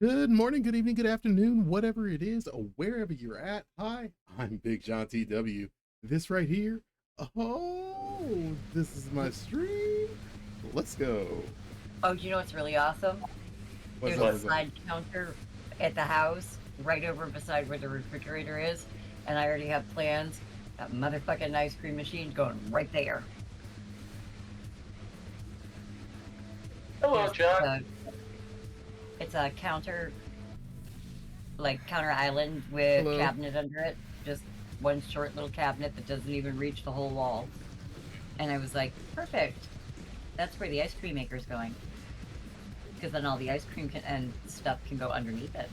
Good morning, good evening, good afternoon, whatever it is, or wherever you're at. Hi, I'm Big John TW. This right here, oh, this is my stream. Let's go. Oh, you know what's really awesome? What's There's up? a What's up? side counter at the house right over beside where the refrigerator is, and I already have plans. That motherfucking ice cream machine going right there. Hello, There's John. it's a counter, like counter island with Hello. cabinet under it, just one short little cabinet that doesn't even reach the whole wall. And I was like, perfect. That's where the ice cream maker's going, because then all the ice cream and stuff can go underneath it.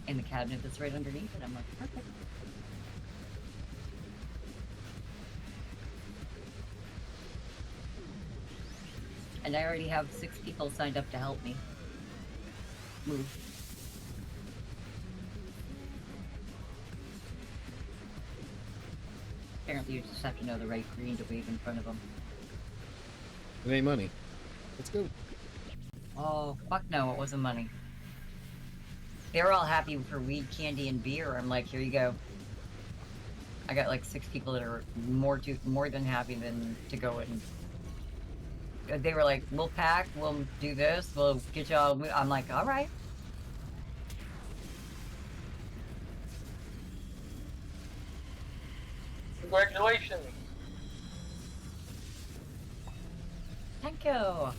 In the cabinet that's right underneath it. I'm like, perfect. And I already have 6 people signed up to help me move. Apparently, you just have to know the right green to wave in front of them. It ain't money. Let's go. Oh, fuck no, it wasn't money. They were all happy for weed, candy, and beer. I'm like, here you go. I got like 6 people that are more than happy than to go in. They were like, we'll pack, we'll do this, we'll get y'all. I'm like, all right. Congratulations. Thank you.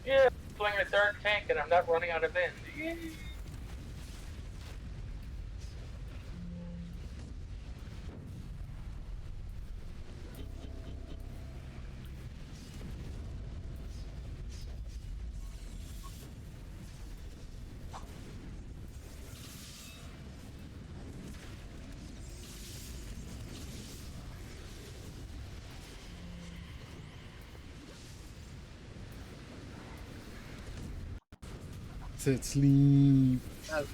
Yeah, playing a third tank and I'm not running out of end. Yay. Said sleep. Oh,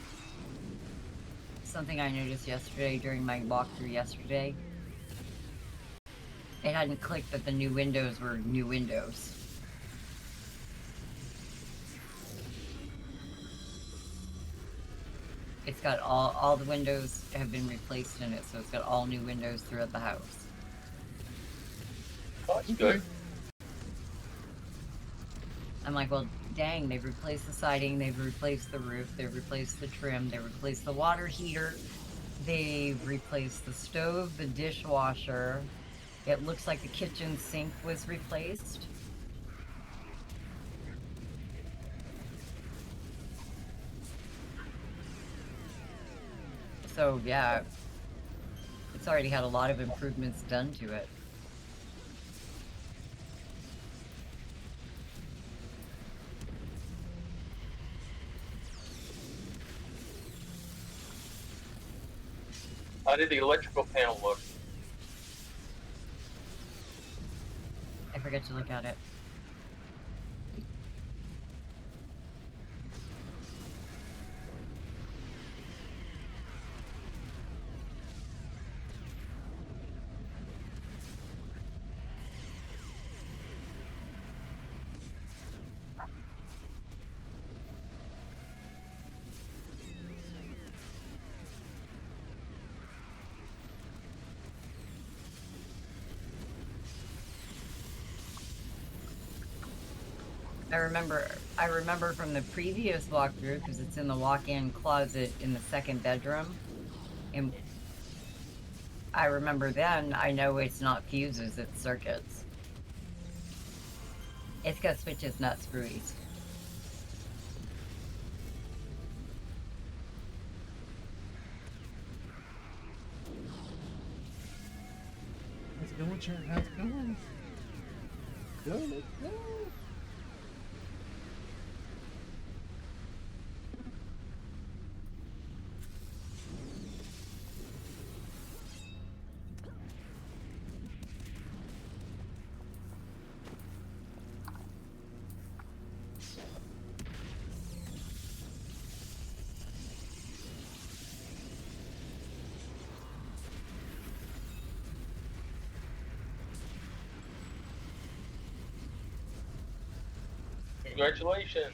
something I noticed yesterday during my walkthrough yesterday. It hadn't clicked that the new windows were new windows. It's got all the windows have been replaced in it, so it's got all new windows throughout the house. Oh, that's good. I'm like, well, dang, they've replaced the siding, they've replaced the roof, they've replaced the trim, they've replaced the water heater, they've replaced the stove, the dishwasher. It looks like the kitchen sink was replaced. So, yeah, it's already had a lot of improvements done to it. How did the electrical panel look? I forget to look at it. I remember from the previous walkthrough, because it's in the walk-in closet in the second bedroom. And I remember then, I know it's not fuses, it's circuits. It's got switches, not screwies. How's it going, chat? How's it going? Go, let's go. Congratulations.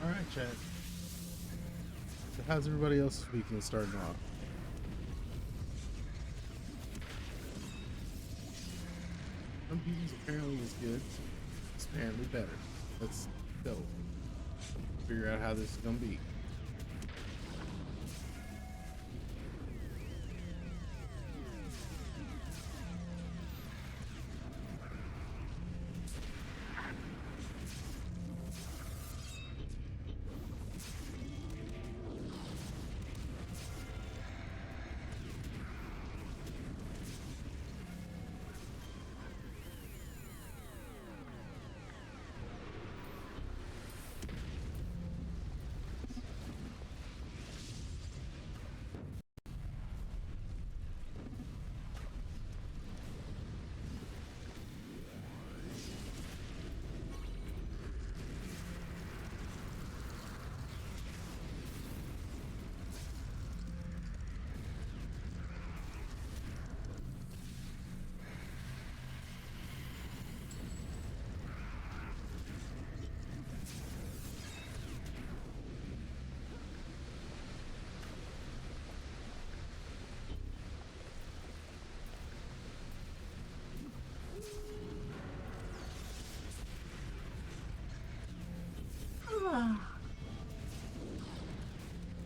All right, chat. So how's everybody else's weekend starting off? Some people's apparently was good. It's apparently better. Let's go. Figure out how this is gonna be.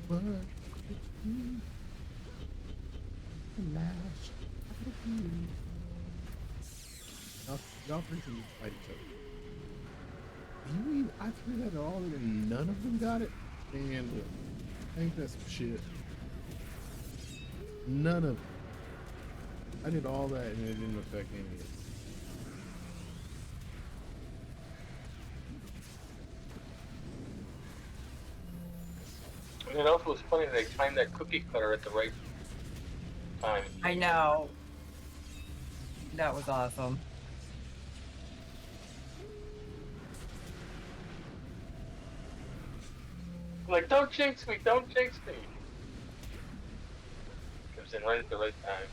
What could you last? Y'all freaking fight each other. You mean I threw that all in and none of them got it? And ain't that some shit? None of them. I did all that and it didn't affect any of it. And it also was funny they timed that cookie cutter at the right time. I know. That was awesome. Like, don't jinx me, don't jinx me. Comes in right at the right time.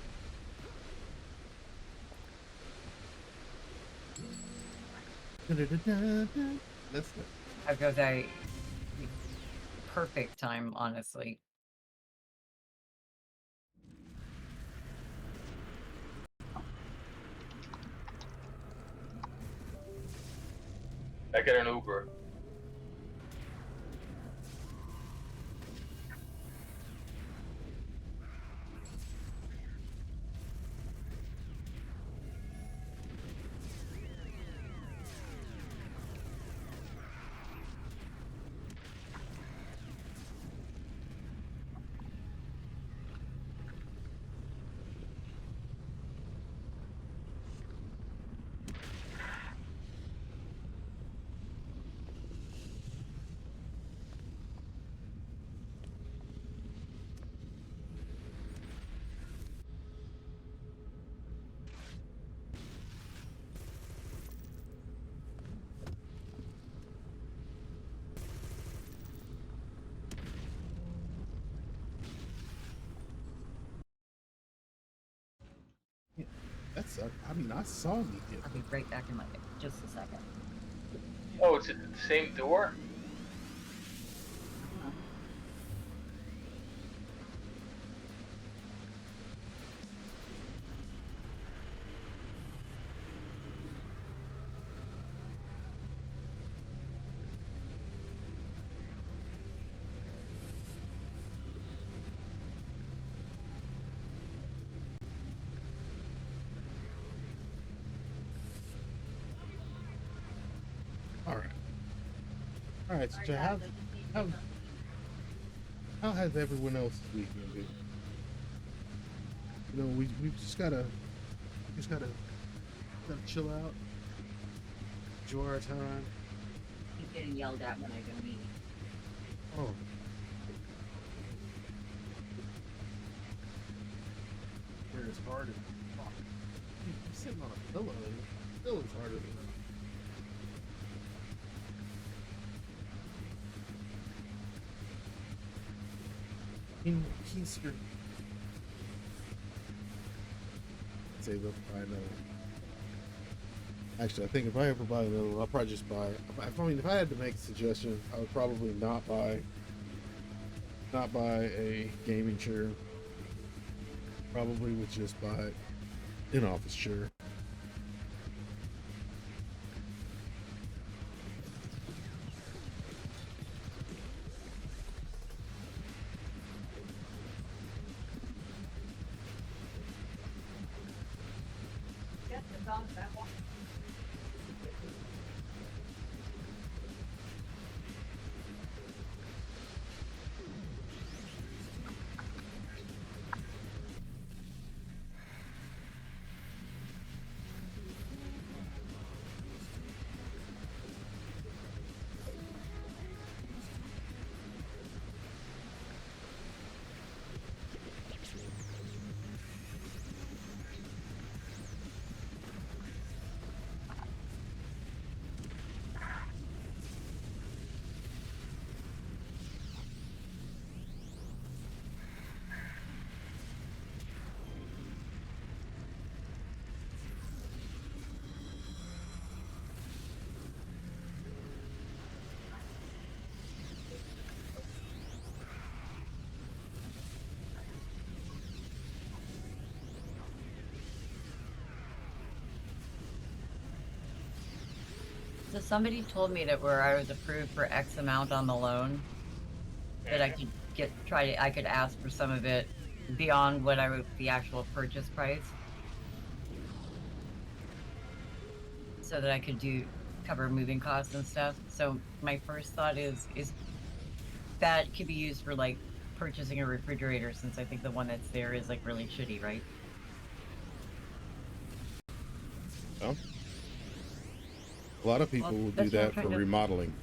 Let's go. I was gonna say, perfect time, honestly. I get an Uber. That's, I mean, I saw me get I'll be right back in just a second. Oh, it's at the same door? All right. All right. So, how, how has everyone else's weekend been? You know, we just gotta chill out, enjoy our time. Keep getting yelled at when I don't eat. Oh. Where it's hard as fuck. Dude, I'm sitting on a pillow and it still is harder than that. He's your. Say they'll buy another. Actually, I think if I ever buy another one, I'll probably just buy. I mean, if I had to make a suggestion, I would probably not buy a gaming chair. Probably would just buy an office chair. So somebody told me that where I was approved for X amount on the loan, that I could I could ask for some of it beyond what the actual purchase price, so that I could cover moving costs and stuff. So my first thought is that could be used for like purchasing a refrigerator, since I think the one that's there is like really shitty, right? Well, a lot of people will do That's what I'm that for trying to- remodeling.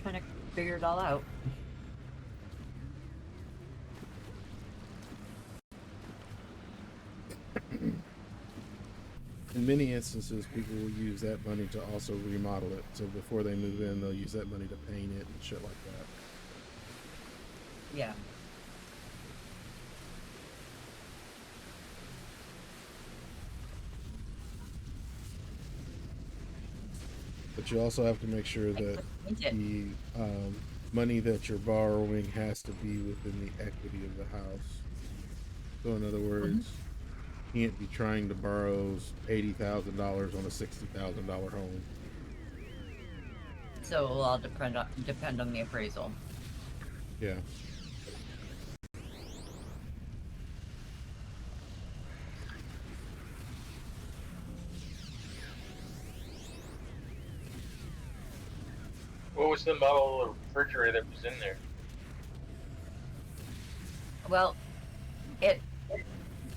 Trying to figure it all out. In many instances, people will use that money to also remodel it. So before they move in, they'll use that money to paint it and shit like that. Yeah. But you also have to make sure that the money that you're borrowing has to be within the equity of the house. So in other words, you can't be trying to borrow $80,000 on a $60,000 home. So it'll all depend on the appraisal. Yeah. What was the model of refrigerator that was in there? Well,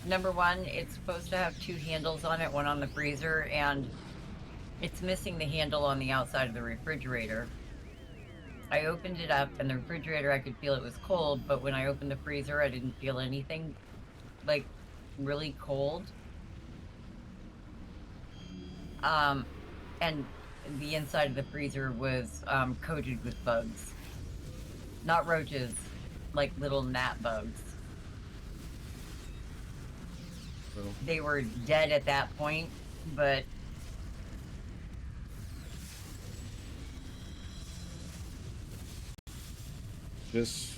number one, it's supposed to have two handles on it, one on the freezer, and it's missing the handle on the outside of the refrigerator. I opened it up, and the refrigerator, I could feel it was cold, but when I opened the freezer, I didn't feel anything like really cold. And the inside of the freezer was coated with bugs, not roaches, like little gnat bugs. So, They were dead at that point, but just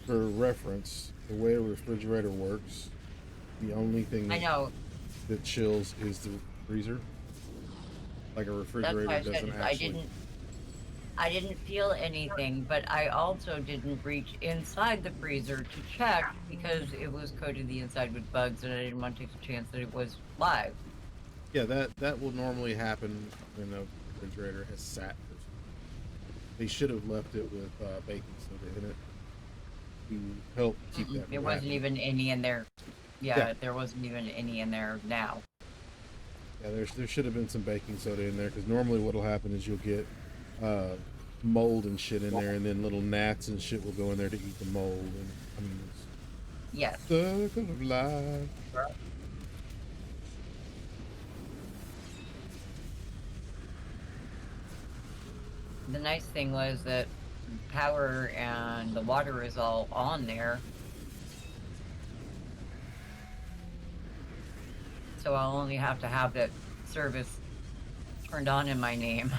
for reference, the way a refrigerator works, the only thing I know that chills is the freezer. Like a that's why refrigerator I said doesn't is actually. I didn't feel anything, but I also didn't reach inside the freezer to check because it was coated the inside with bugs, and I didn't want to take the chance that it was live. Yeah, that will normally happen when a refrigerator has sat. They should have left it with baking soda in it to help keep that There from wasn't happening. even any in there. Yeah, Yeah, there wasn't even any in there now. yeah. There should have been some baking soda in there because normally what'll happen is you'll get uh, mold and shit in there, and then little gnats and shit will go in there to eat the mold. And I mean, Yes. it's circle of life. The nice thing was that power and the water is all on there. So I'll only have to have that service turned on in my name.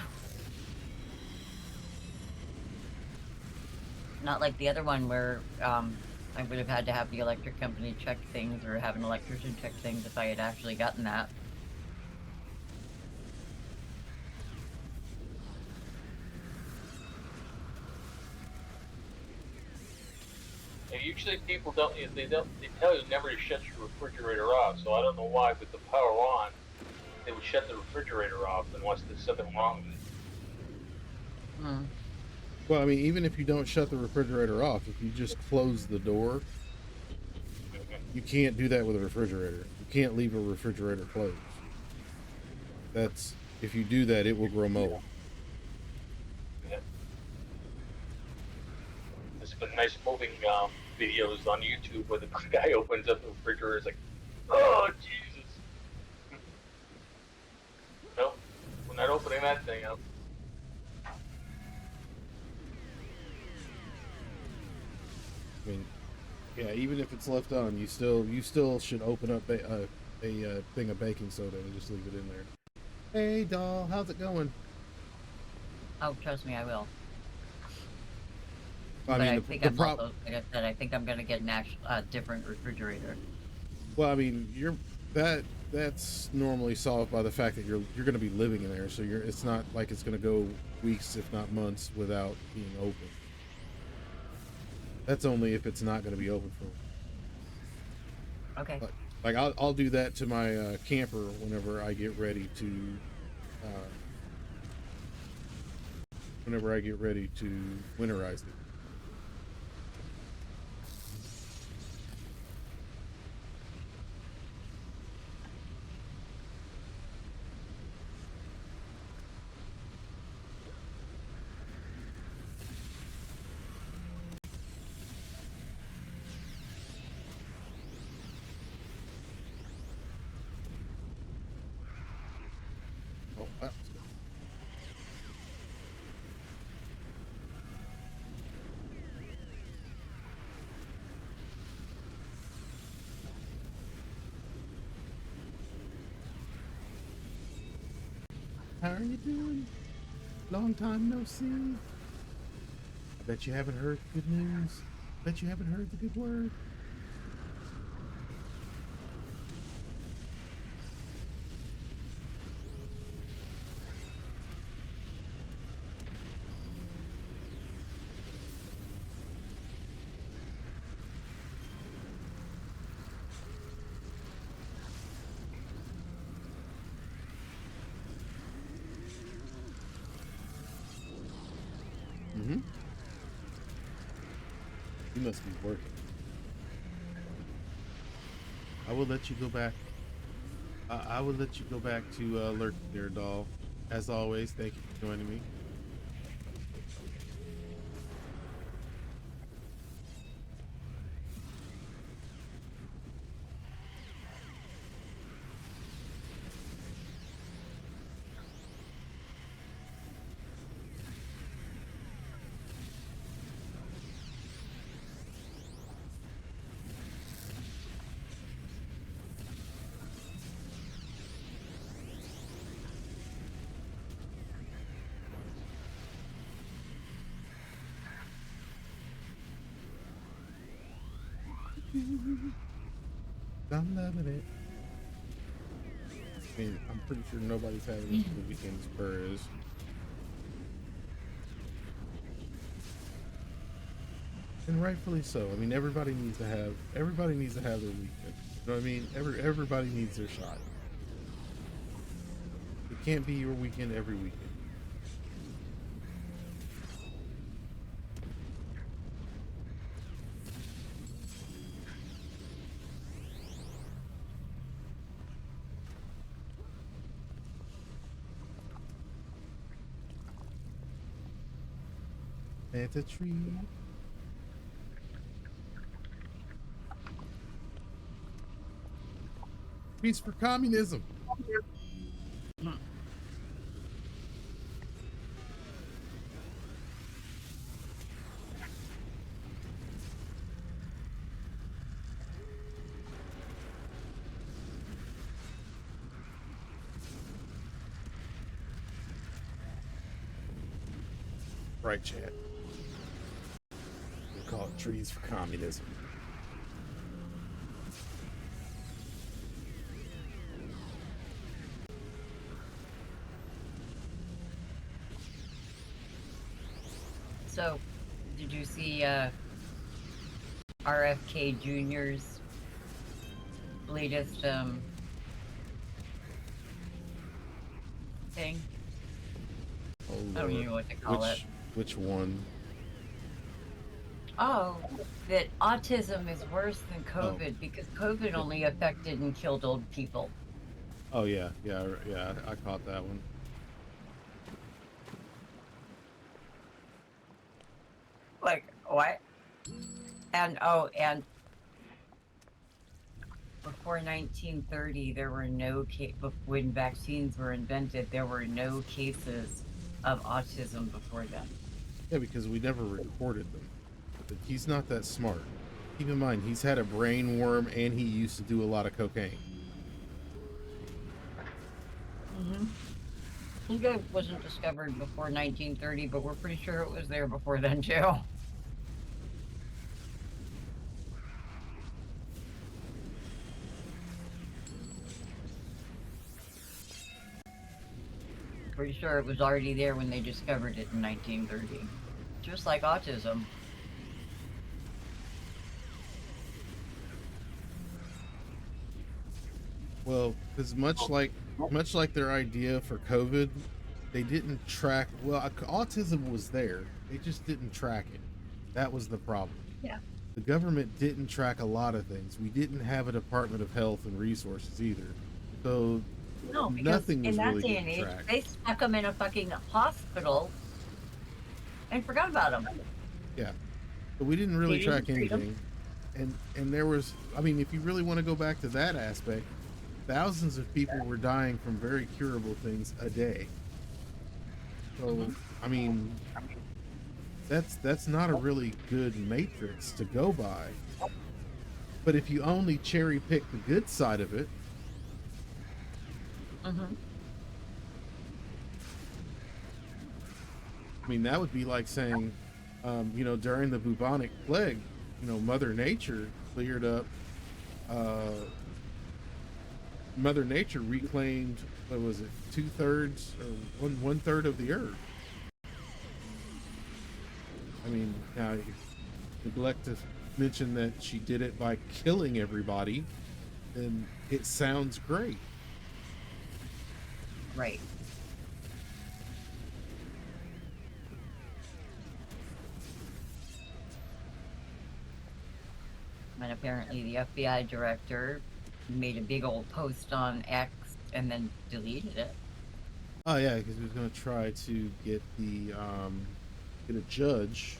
Not like the other one where I would have had to have the electric company check things or have an electrician check things if I had actually gotten that. And usually people don't. They tell you never to shut your refrigerator off. So I don't know why, with the power on, they would shut the refrigerator off unless there's something wrong with it. Hmm. Well, I mean, even if you don't shut the refrigerator off, if you just close the door, you can't do that with a refrigerator. You can't leave a refrigerator closed. That's if you do that, it will grow mold. Yeah. There's been nice moving videos on YouTube where the guy opens up the refrigerator. It's like, oh Jesus! Nope, we're not opening that thing up. I mean, yeah, even if it's left on, you still should open up a thing of baking soda and just leave it in there. Hey, doll, how's it going? Oh, trust me, I will. I But mean, I think the I'm also, like I said, I think I'm gonna get an actual different refrigerator. well, I mean, that's normally solved by the fact that you're going to be living in there, so it's not like it's going to go weeks, if not months, without being open. That's only if it's not going to be open for. Okay. Like I'll do that to my camper whenever I get ready to, winterize it. Oh, that was good. How are you doing? Long time no see. I bet you haven't heard the good news. Bet you haven't heard the good word. Mm-hmm. You must be working. I will let you go back. I will let you go back to lurk there, doll. As always, thank you for joining me. I'm loving it. I mean, I'm pretty sure nobody's having this the weekend as Burr is. And rightfully so. I mean, everybody needs to have their weekend. You know what I mean? Everybody needs their shot. It can't be your weekend every weekend. Plant a tree. Peace for communism. Right, chat. We call it trees for communism. So, did you see RFK Jr.'s latest thing? Oh, I don't even know what to call it. Which one? Oh, that autism is worse than COVID because COVID only affected and killed old people. Oh yeah, I caught that one. Like what? And before 1930, there were no when vaccines were invented, there were no cases of autism before then. Yeah, because we never recorded them. But he's not that smart. Keep in mind, he's had a brain worm and he used to do a lot of cocaine. Ego wasn't discovered before 1930, but we're pretty sure it was there before then too. Pretty sure it was already there when they discovered it in 1930. Just like autism. Well, because much like their idea for COVID, they didn't track. Well, autism was there. They just didn't track it. That was the problem. Yeah. The government didn't track a lot of things. We didn't have a Department of Health and Resources either. So no, because nothing was in that really day and age, tracked. they stuck them in a fucking hospital and forgot about them. Yeah, but we didn't really track anything. And there was, I mean, if you really want to go back to that aspect, thousands of people were dying from very curable things a day. So, I mean, that's not a really good matrix to go by. But if you only cherry pick the good side of it, I mean, that would be like saying, you know, during the bubonic plague, you know, Mother Nature cleared up. Mother Nature reclaimed, what was it, 2/3 or one third of the earth. I mean, now you neglect to mention that she did it by killing everybody, and it sounds great. Right. And apparently the FBI director made a big old post on X and then deleted it. Oh yeah, because he was going to try to get the get a judge.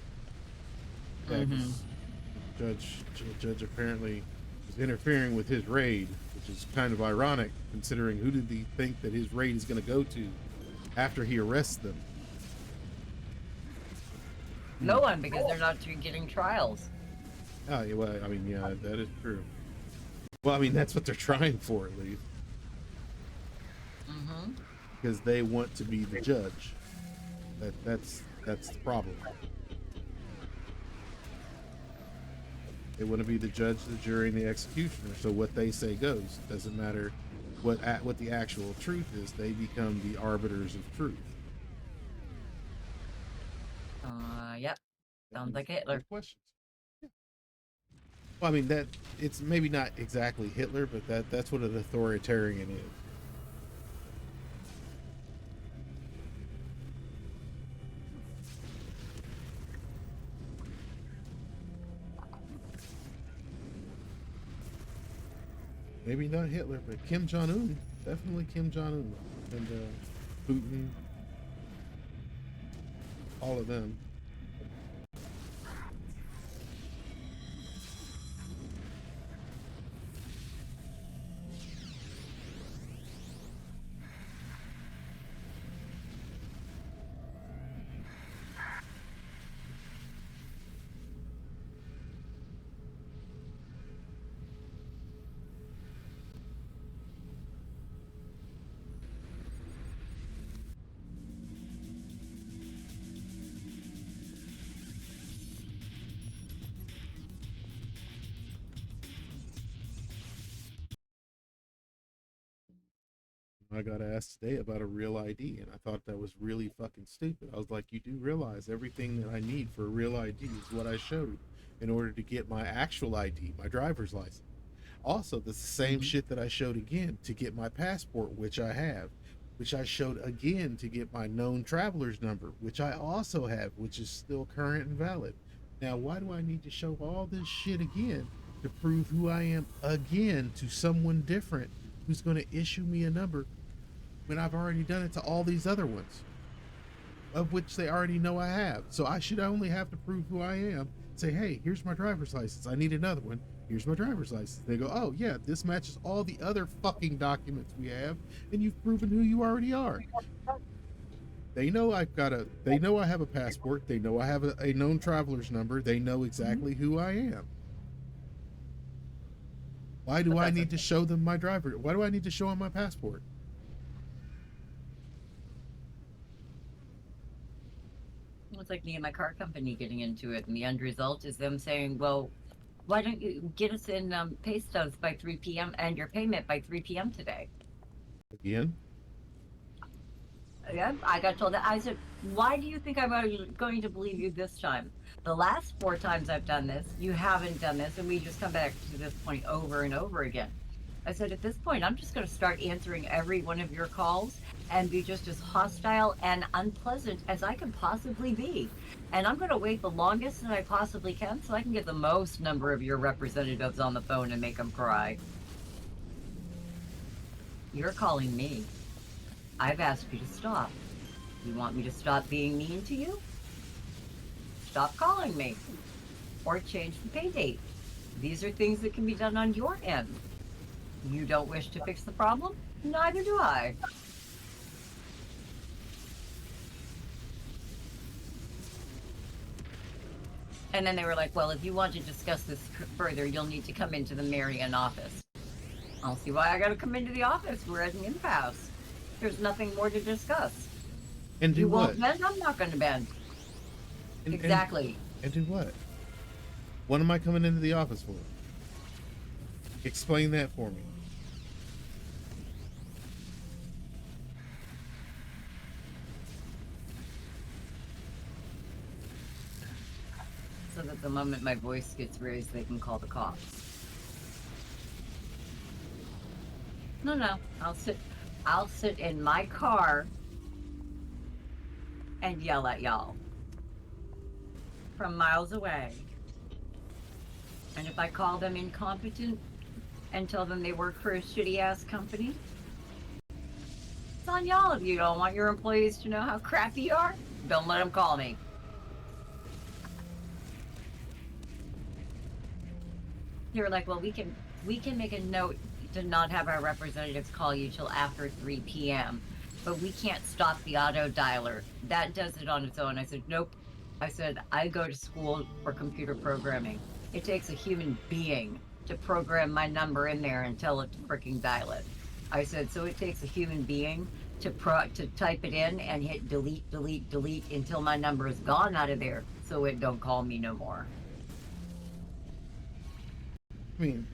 Yeah, 'cause judge apparently was interfering with his raid, which is kind of ironic considering who did he think that his raid is going to go to after he arrests them? No one, because they're not getting trials. Oh yeah, well, I mean, yeah, that is true. Well, I mean, that's what they're trying for, at least. Because they want to be the judge. That's the problem. They want to be the judge, the jury, and the executioner. So what they say goes. Doesn't matter what the actual truth is. They become the arbiters of truth. Yep. Sounds like Hitler. No questions. Yeah. Well, I mean that it's maybe not exactly Hitler, but that's what an authoritarian is. Maybe not Hitler, but Kim Jong-un. Definitely Kim Jong-un. And Putin. All of them. I got asked today about a real ID, and I thought that was really fucking stupid. I was like, you do realize everything that I need for a real ID is what I showed in order to get my actual ID, my driver's license. Also, that's the same shit that I showed again to get my passport, which I have, which I showed again to get my known traveler's number, which I also have, which is still current and valid. Now, why do I need to show all this shit again to prove who I am again to someone different who's going to issue me a number when I've already done it to all these other ones, of which they already know I have? So I should only have to prove who I am. Say, hey, here's my driver's license. I need another one. Here's my driver's license. They go, oh yeah, this matches all the other fucking documents we have, and you've proven who you already are. They know they know I have a passport. They know I have a known traveler's number. They know exactly who I am. Why do I need to show them my driver? Why do I need to show them my passport? It's like me and my car company getting into it, and the end result is them saying, well, why don't you get us in pay stubs by 3 p.m. and your payment by 3 p.m. today? Again? Yeah, I got told that. I said, why do you think I'm going to believe you this time? The last 4 times I've done this, you haven't done this, and we just come back to this point over and over again. I said, at this point, I'm just going to start answering every one of your calls and be just as hostile and unpleasant as I can possibly be. And I'm going to wait the longest that I possibly can so I can get the most number of your representatives on the phone and make them cry. You're calling me. I've asked you to stop. You want me to stop being mean to you? Stop calling me. Or change the pay date. These are things that can be done on your end. You don't wish to fix the problem? Neither do I. And then they were like, well, if you want to discuss this further, you'll need to come into the Marion office. I'll see why I gotta come into the office. We're at an impasse. There's nothing more to discuss. And do you what? won't bend, I'm not gonna bend. Exactly. And do what? What am I coming into the office for? Explain that for me. So that the moment my voice gets raised, they can call the cops. No, I'll sit in my car and yell at y'all from miles away. And if I call them incompetent and tell them they work for a shitty ass company, it's on y'all. If you don't want your employees to know how crappy you are, don't let them call me. They were like, well, we can make a note to not have our representatives call you till after 3 p.m. But we can't stop the auto dialer. That does it on its own. I said, nope. I said, I go to school for computer programming. It takes a human being to program my number in there and tell it to freaking dial it. I said, so it takes a human being to type it in and hit delete, delete, delete until my number is gone out of there so it don't call me no more. I mean,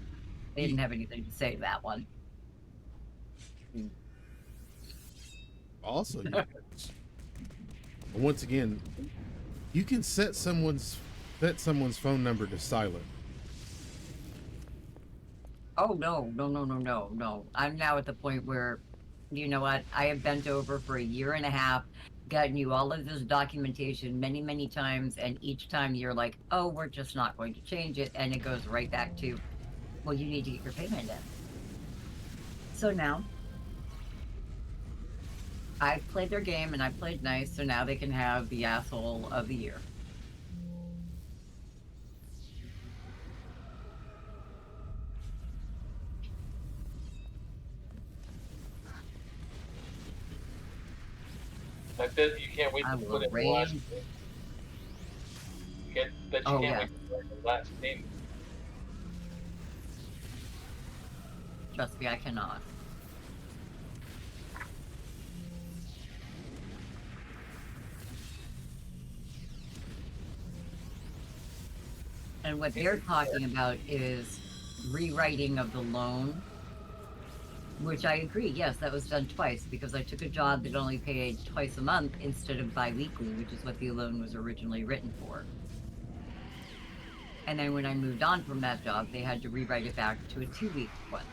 They didn't have anything to say to that one. I mean, also, once again, you can set someone's phone number to silent. Oh no. I'm now at the point where, you know what? I have bent over for a year and a half, gotten you all of this documentation many times, and each time you're like, oh, we're just not going to change it, and it goes right back to, well, you need to get your payment in. So now I've played their game and I played nice, so now they can have the asshole of the year. I bet you can't wait I to will put in the raise. last. Bet you Oh, can't yeah. wait to put in the last payment. Trust me, I cannot. And what they're talking about is rewriting of the loan, which I agree. Yes, that was done twice because I took a job that only paid twice a month instead of biweekly, which is what the loan was originally written for. And then when I moved on from that job, they had to rewrite it back to a 2-week one.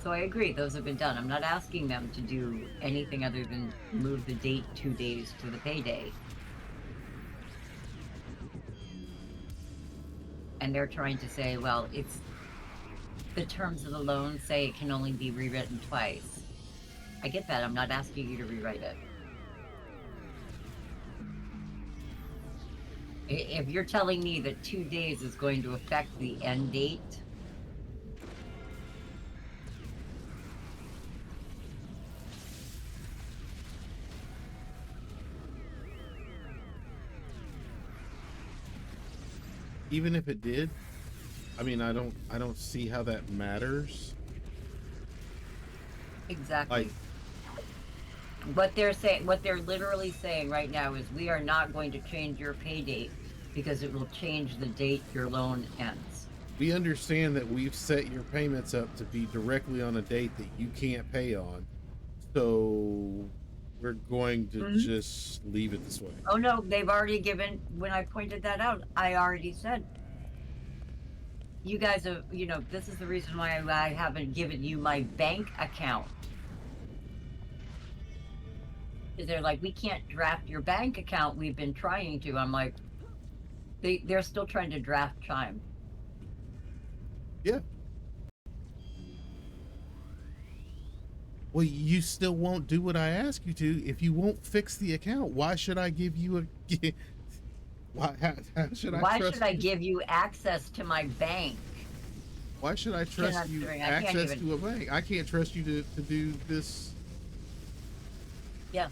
So I agree, those have been done. I'm not asking them to do anything other than move the date 2 days to the payday. And they're trying to say, well, it's the terms of the loan say it can only be rewritten twice. I get that. I'm not asking you to rewrite it. If you're telling me that 2 days is going to affect the end date, Even if it did, I mean, I don't see how that matters. exactly. Like, What they're literally saying right now is we are not going to change your pay date because it will change the date your loan ends. we understand that we've set your payments up to be directly on a date that you can't pay on, so we're going to just leave it this way. Oh no, they've already given, when I pointed that out, I already said, you guys have, this is the reason why I haven't given you my bank account. Because they're like, we can't draft your bank account. We've been trying to. I'm like, they're still trying to draft Chime. Yeah. Well, you still won't do what I ask you to. If you won't fix the account, why should I give you a? How should I? Why should I give you access to my bank? Why should I trust you access to a bank? I can't trust you to do this. Yeah.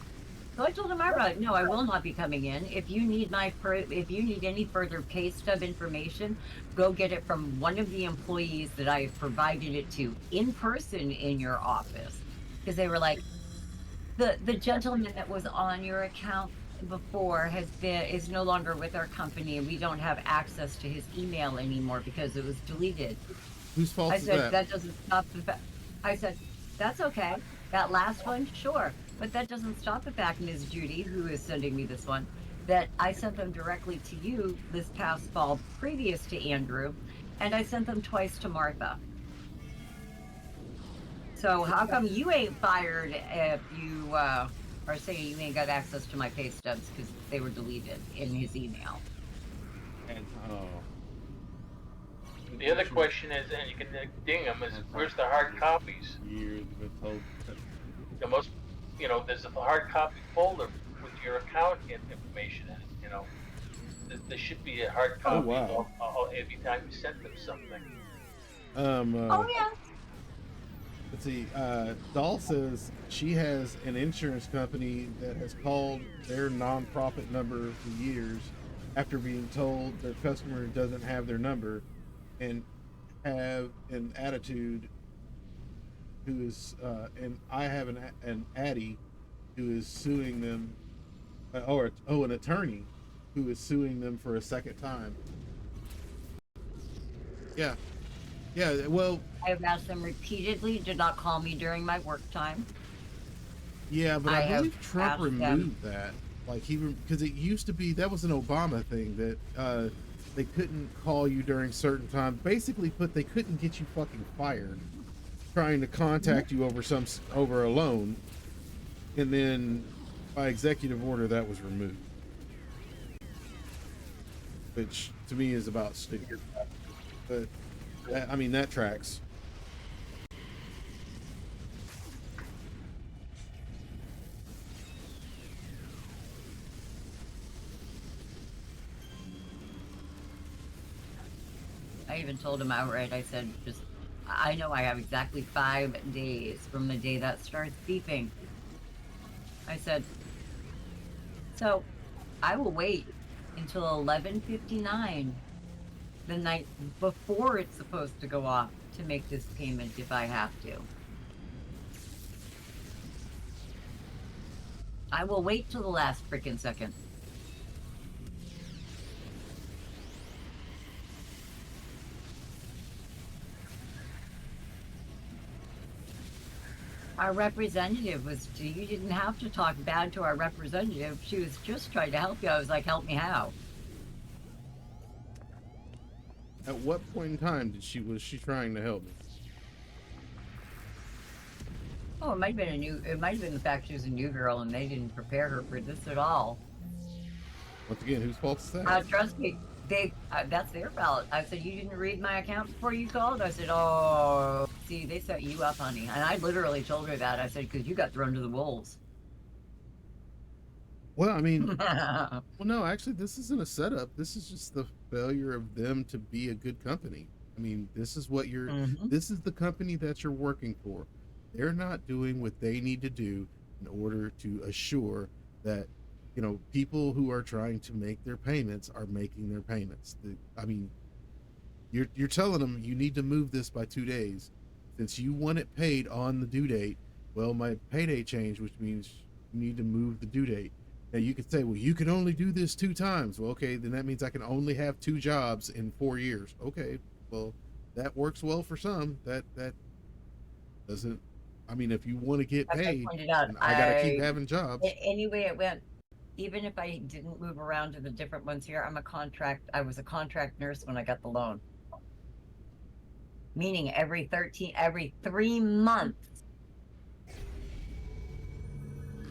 So I told him outright, no, I will not be coming in. If you need any further pay stub information, go get it from one of the employees that I have provided it to in person in your office. Because they were like, the gentleman that was on your account before is no longer with our company, and we don't have access to his email anymore because it was deleted. Whose fault is said, that? That doesn't stop the fact. I said, that's okay. That last one, sure. But that doesn't stop the fact, Ms. Judy, who is sending me this one, that I sent them directly to you this past fall, previous to Andrew, and I sent them twice to Martha. So how come you ain't fired if you are saying you ain't got access to my pay stubs because they were deleted in his email? And The other question is, and you can ding them, is where's the hard copies? years been told. The most, there's a hard copy folder with your account information in it. There should be a hard copy wow. every time you send them something. Oh yeah. Let's see. Doll says she has an insurance company that has called their nonprofit number for years after being told their customer doesn't have their number, and have an attitude who is and I have an Addie who is suing them, an attorney who is suing them for a second time. Yeah, Yeah, well, I have asked them repeatedly to not call me during my work time. yeah, but I I have believe Trump asked them. removed that. Like because it used to be that was an Obama thing that they couldn't call you during certain times. Basically, put they couldn't get you fucking fired trying to contact you over a loan, and then by executive order that was removed, which to me is about stupid. But I mean that tracks. I even told him outright. I said, just, I know I have exactly 5 days from the day that starts beeping. I said, so I will wait until 11:59 the night before it's supposed to go off to make this payment if I have to. I will wait till the last freaking second. Our representative was, you didn't have to talk bad to our representative. She was just trying to help you. I was like, help me how? At what point in time was she trying to help me? Oh, it might have been it might have been the fact she was a new girl and they didn't prepare her for this at all. Once again, whose fault is that? Trust me, that's their fault. I said, you didn't read my account before you called? I said, oh, see, they set you up, honey. And I literally told her that. I said, because you got thrown to the wolves. Well, I mean, well, no, actually, this isn't a setup. This is just the failure of them to be a good company. I mean, this is what this is the company that you're working for. They're not doing what they need to do in order to assure that, people who are trying to make their payments are making their payments. I mean, you're telling them you need to move this by 2 days. Since you want it paid on the due date, well, my payday changed, which means you need to move the due date. Now you could say, well, you can only do this 2 times. Well, okay, then that means I can only have 2 jobs in 4 years. Okay, well, that works well for some. That doesn't. I mean, if you want to get As I paid, pointed out, then I got to keep having jobs. Any way it went, even if I didn't move around to the different ones here, I was a contract nurse when I got the loan. Meaning every 3 months,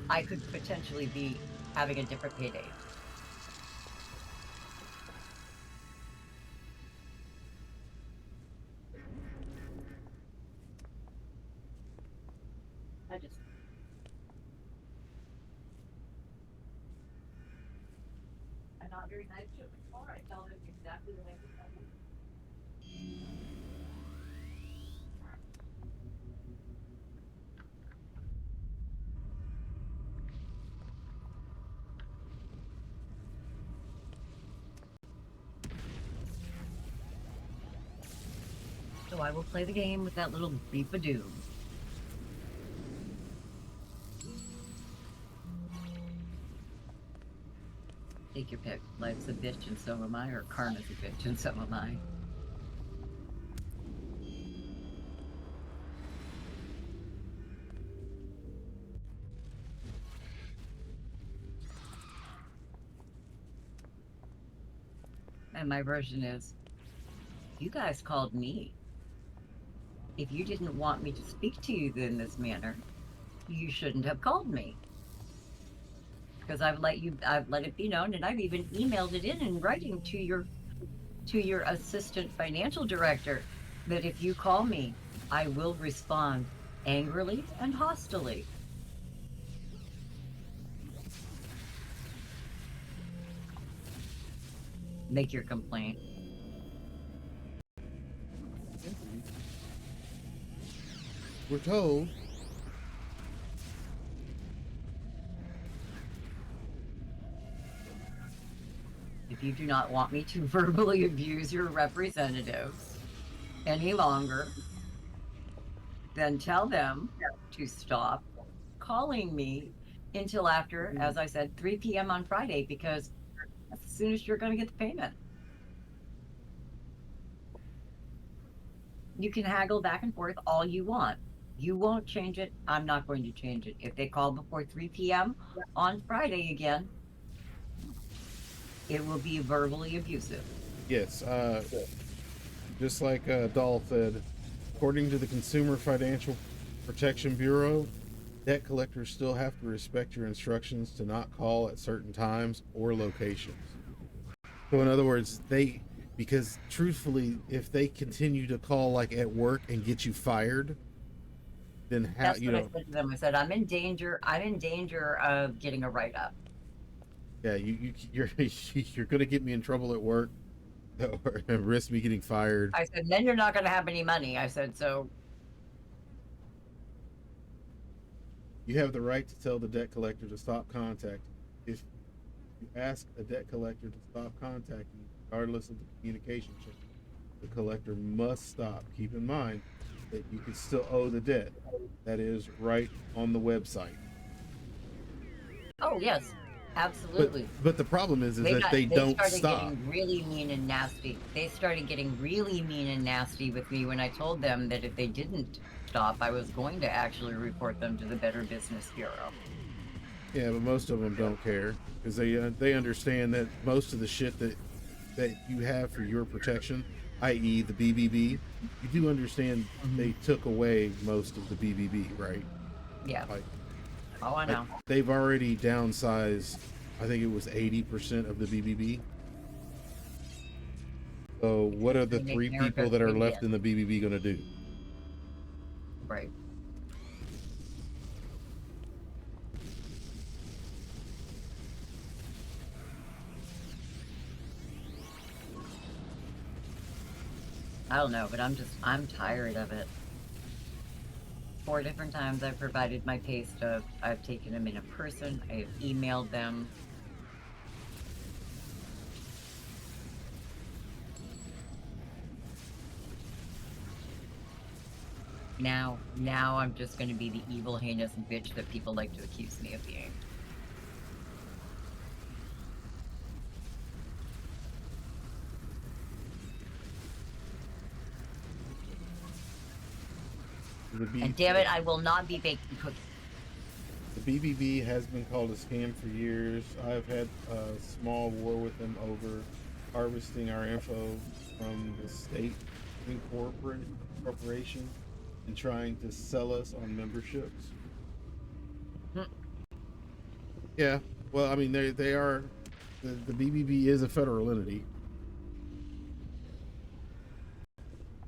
I could potentially be having a different payday. I'm not very nice to it before. I tell them exactly the way to tell them. So I will play the game with that little beep of doom. Take your pick. Life's a bitch and so am I, or karma's a bitch and so am I. And my version is, you guys called me. If you didn't want me to speak to you in this manner, you shouldn't have called me. Because I've let it be known, and I've even emailed it in writing to your assistant financial director that if you call me, I will respond angrily and hostilely. Make your complaint. We're told If you do not want me to verbally abuse your representatives any longer, then tell them to stop calling me until after, as I said, 3 p.m. on Friday, because that's as soon as you're going to get the payment. You can haggle back and forth all you want. You won't change it. I'm not going to change it. If they call before 3 p.m. on Friday again, it will be verbally abusive. Yes, just like Dahl said, according to the Consumer Financial Protection Bureau, debt collectors still have to respect your instructions to not call at certain times or locations. So, in other words, because truthfully, if they continue to call like at work and get you fired, then how, That's what I said to them. I said, I'm in danger. I'm in danger of getting a write up. yeah, you're gonna get me in trouble at work or risk me getting fired. I said, then you're not going to have any money. I said, so You have the right to tell the debt collector to stop contacting. If you ask a debt collector to stop contacting you, regardless of the communication chain, the collector must stop. Keep in mind that you can still owe the debt. That is right on the website. oh yes, absolutely. But the problem is that they don't started stop. getting really mean and nasty. They started getting really mean and nasty with me when I told them that if they didn't stop, I was going to actually report them to the Better Business Bureau. Yeah, but most of them don't care because they understand that most of the shit that you have for your protection, i.e., the BBB, you do understand they took away most of the BBB, right? Yeah. Like, oh, I know. they've already downsized. I think it was 80% of the BBB. So what are the They make three America people that are great left again. in the BBB going to do? Right. I don't know, but I'm tired of it. 4 different times I've provided my pay stub. I've taken them in person. I have emailed them. Now I'm just going to be the evil, heinous bitch that people like to accuse me of being. And damn it, I will not be baking cookies. The BBB has been called a scam for years. I've had a small war with them over harvesting our info from the state corporation and trying to sell us on memberships. Yeah, well, I mean, they are the BBB is a federal entity,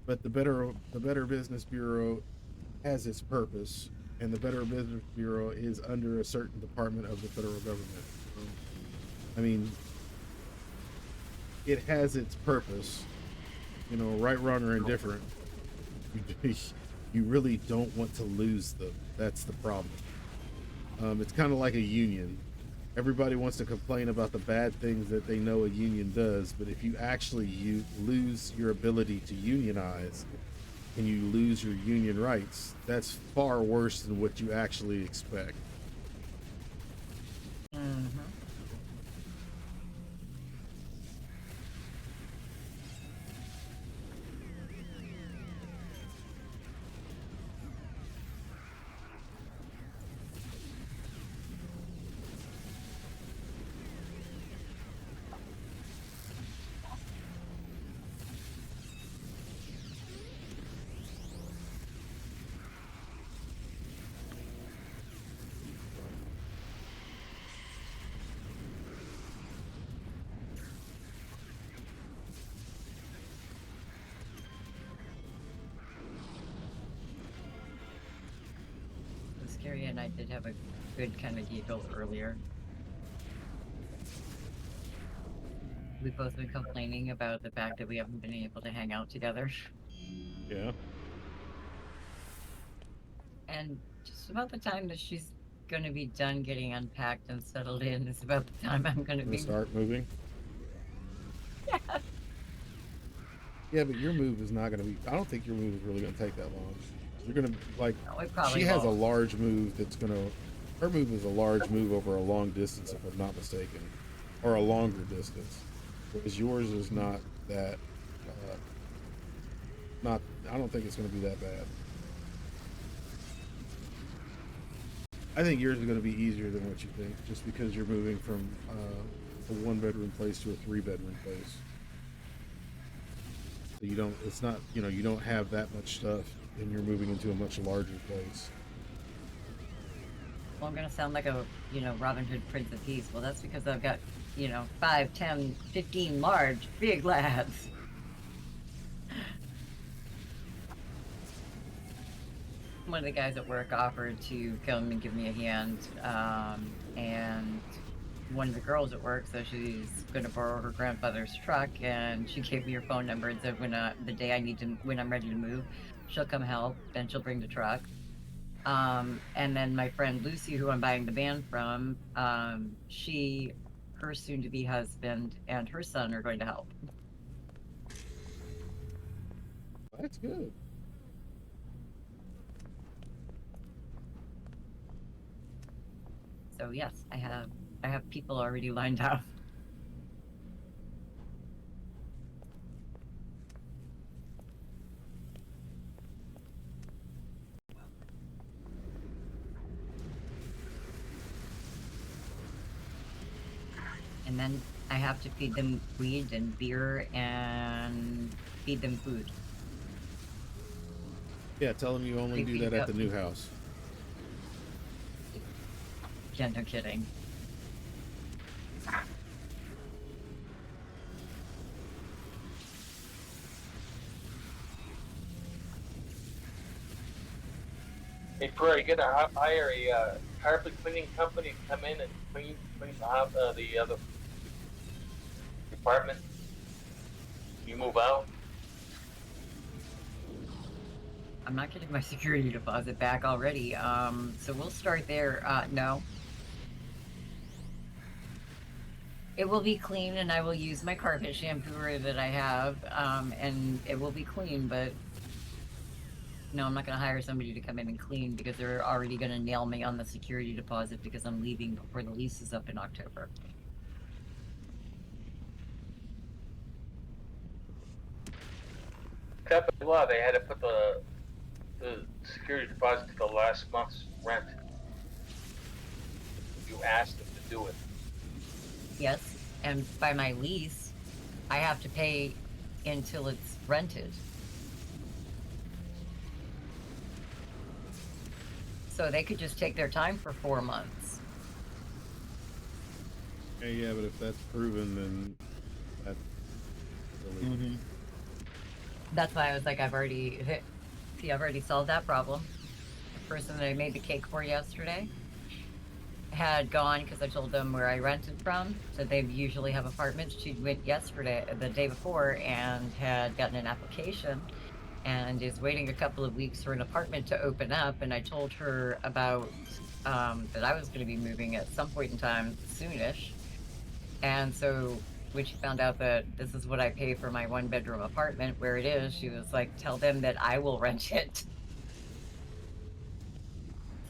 but the Better Business Bureau has its purpose, and the Better Business Bureau is under a certain department of the federal government. I mean, it has its purpose, right, wrong, or indifferent. You really don't want to lose them. That's the problem. It's kind of like a union. Everybody wants to complain about the bad things that they know a union does, but if you actually lose your ability to unionize and you lose your union rights, that's far worse than what you actually expect. Scary, and I did have a good kind of giggle earlier. We've both been complaining about the fact that we haven't been able to hang out together. Yeah. And just about the time that she's going to be done getting unpacked and settled in is about the time I'm going to be start moving. Yeah. Yeah, but your move is not going to be. I don't think your move is really going to take that long. You're going to No, she has a large move that's going to. Her move is a large move over a long distance, if I'm not mistaken, or a longer distance. Whereas yours is not that. not. I don't think it's going to be that bad. I think yours is going to be easier than what you think, just because you're moving from a one-bedroom place to a three-bedroom place. So you don't. It's not. You don't have that much stuff, and you're moving into a much larger place. Well, I'm gonna sound like a, Robin Hood Prince of Peace. Well, that's because I've got, 5, 10, 15 large, big lads. One of the guys at work offered to come and give me a hand, and one of the girls at work, so she's gonna borrow her grandfather's truck, and she gave me her phone number and said the day when I'm ready to move, she'll come help, and she'll bring the truck. And then my friend Lucy, who I'm buying the van from, her soon-to-be husband and her son are going to help. That's good. So yes, I have people already lined up. And then I have to feed them weed and beer and feed them food. Yeah, tell them you only do that at the new house. Yeah, no kidding. Hey, Prairie, you gotta hire a carpet cleaning company to come in and clean the other apartment. You move out. I'm not getting my security deposit back already. So we'll start there. No. It will be clean, and I will use my carpet shampooer that I have, and it will be clean, but no, I'm not going to hire somebody to come in and clean because they're already going to nail me on the security deposit because I'm leaving before the lease is up in October. Except by law, they had to put the security deposit to the last month's rent. You asked them to do it. Yes, and by my lease, I have to pay until it's rented. So they could just take their time for 4 months. Yeah, but if that's proven, then that's really... Mm-hmm. That's why I was like, I've already solved that problem. The person that I made the cake for yesterday had gone because I told them where I rented from. So they usually have apartments. She went the day before, and had gotten an application and is waiting a couple of weeks for an apartment to open up. And I told her about that I was going to be moving at some point in time soonish. And so when she found out that this is what I pay for my 1-bedroom apartment, where it is, she was like, tell them that I will rent it.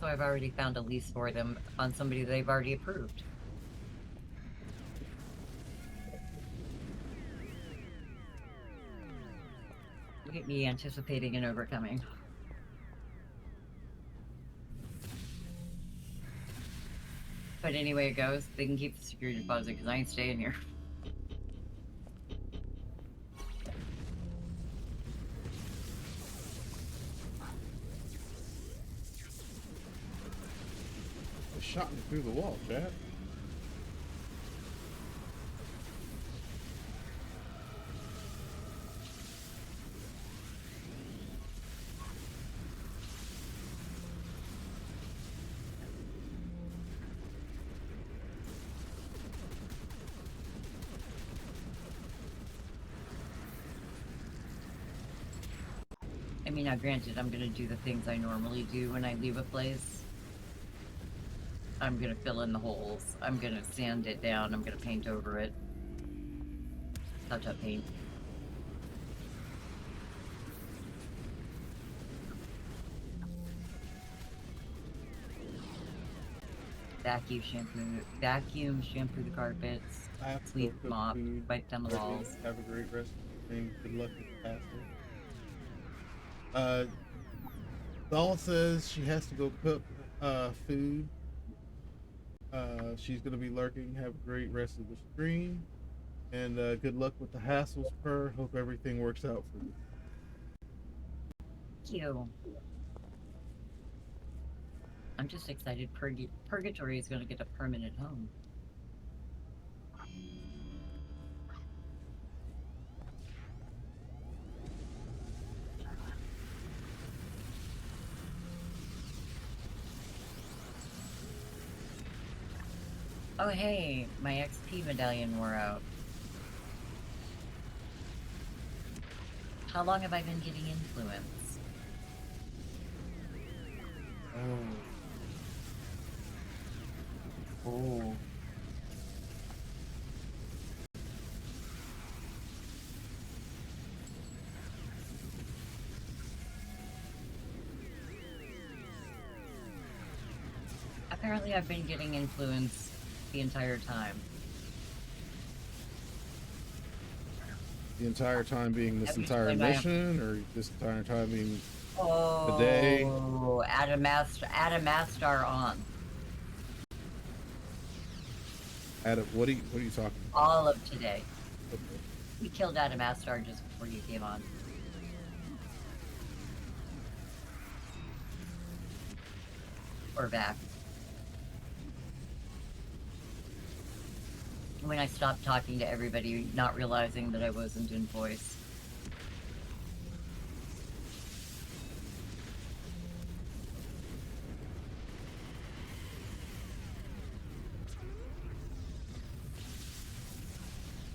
So I've already found a lease for them on somebody they've already approved. Look at me anticipating and overcoming. But anyway it goes, they can keep the security deposit because I ain't staying here. They shot me through the wall, Chad. I mean, now granted, I'm gonna do the things I normally do when I leave a place. I'm gonna fill in the holes. I'm gonna sand it down. I'm gonna paint over it. Touch-up paint. Vacuum, shampoo the carpets, sweep, mop, wipe down the walls. Have a great rest of the day. Good luck with the pastor. Uh, Doll says she has to go cook food. She's gonna be lurking. Have a great rest of the stream, and good luck with the hassles. Per. Hope everything works out for you. Thank you. I'm just excited. Purgatory is going to get a permanent home. Oh hey, my XP medallion wore out. How long have I been getting influence? Oh. Apparently I've been getting influence the entire time. The entire time being this Every entire time I- mission, or this entire time being Oh, day. Adamastar on. What are you talking about? All of today. Okay. We killed Adamastar just before you came on. Or back. When I stopped talking to everybody, not realizing that I wasn't in voice.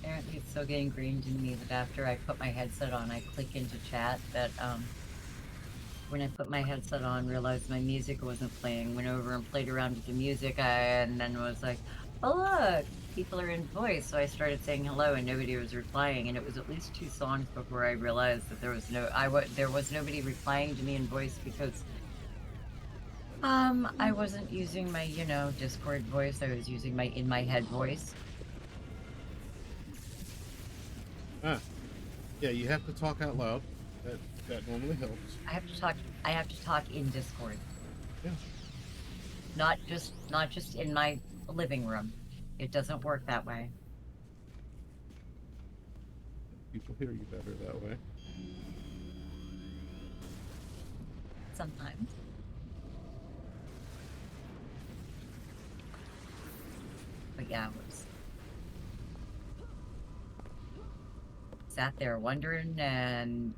Apparently it's so ingrained in me that after I put my headset on, I click into chat that, when I put my headset on, realized my music wasn't playing, went over and played around with the music, and then was like, oh look, people are in voice, so I started saying hello and nobody was replying, and it was at least 2 songs before I realized that there was nobody replying to me in voice because I wasn't using my, Discord voice, I was using my in my head voice. Yeah, you have to talk out loud. That normally helps. I have to talk in Discord. Yeah. Not just in my living room. It doesn't work that way. People hear you better that way. Sometimes. But yeah, I was sat there wondering and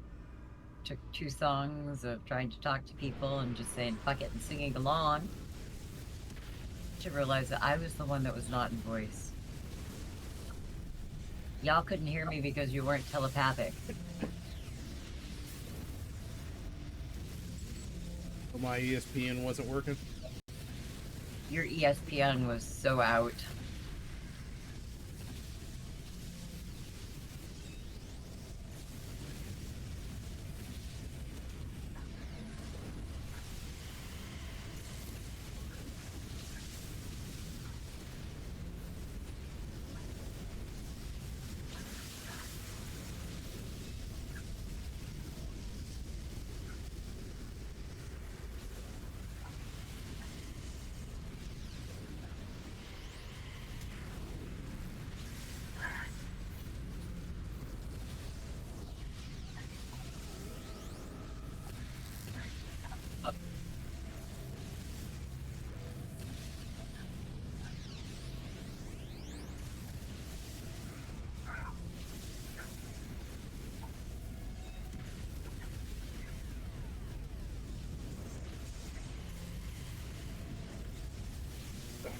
took 2 songs of trying to talk to people and just saying fuck it and singing along to realize that I was the one that was not in voice. Y'all couldn't hear me because you weren't telepathic. So my ESPN wasn't working. Your ESPN was so out.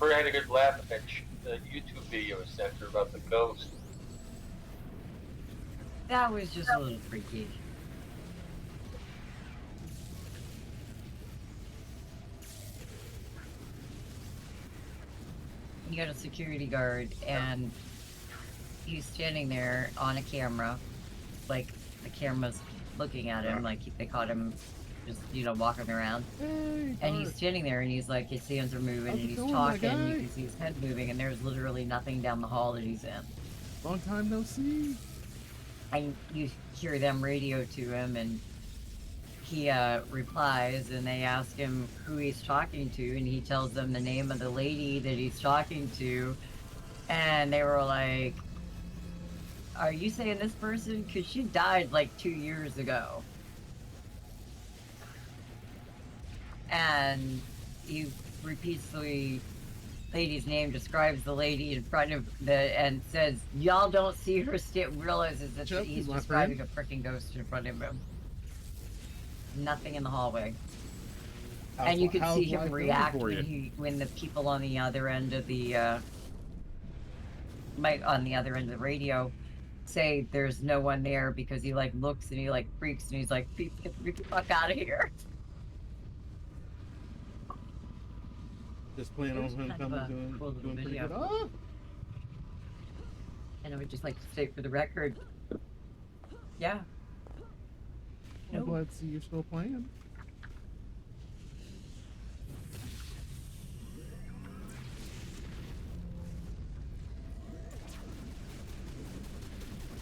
I had a good laugh at that the YouTube video I sent her about the ghost. That was just a little freaky. You got a security guard and he's standing there on a camera, like the camera's looking at him, like they caught him just, walking around. Hey, And he's standing there and he's like, his hands are moving How's and it he's going, talking, my you guy? can see his head moving, and there's literally nothing down the hall that he's in. long time no see. And you hear them radio to him, and he replies, and they ask him who he's talking to, and he tells them the name of the lady that he's talking to, and they were like, "Are you saying this person? Because she died like 2 years ago." And he repeats the lady's name, describes the lady in front of and says, "Y'all don't see her still," realizes that Chuck, he's my describing friend. a freaking ghost in front of him. Nothing in the hallway. And you could see him life going react for when you? when the people on the other end of the on the other end of the radio say there's no one there, because he like looks and he like freaks and he's like, "Please get the fuck out of here." Just plan It on was him kind of coming a cool little doing pretty video. good. Oh, And I would just like to state for the record, yeah. I'm No. glad to see you're still playing.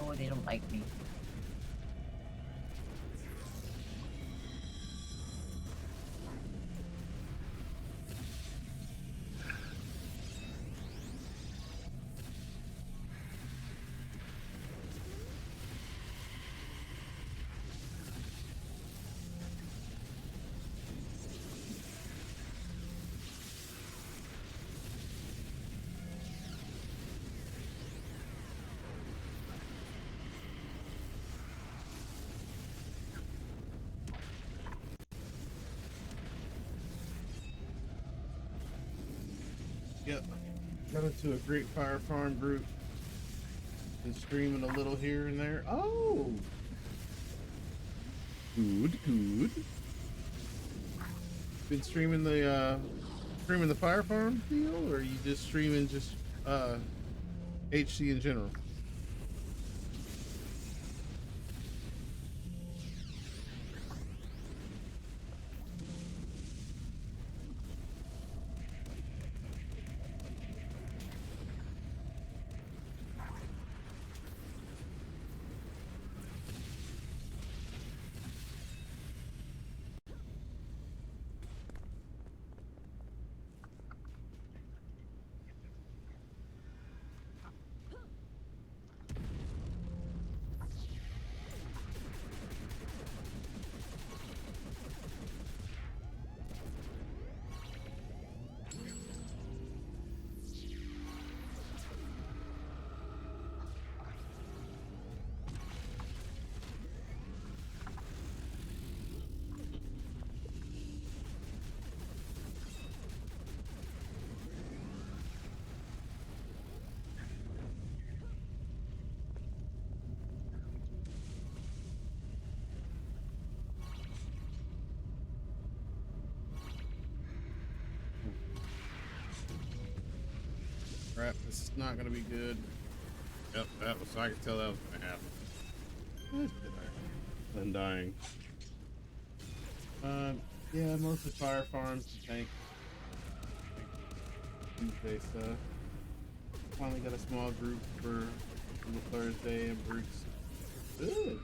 Oh, they don't like me. Yep. Got into a great fire farm group. Been streaming a little here and there. Oh, good, good. Been streaming the fire farm deal, or are you just streaming just HC in general? Crap, this is not gonna be good. Yep, that was. I could tell that was gonna happen. I'm dying. Yeah, mostly fire farms and tank Tuesday stuff. Finally got a small group for Thursday and Bruce. Good.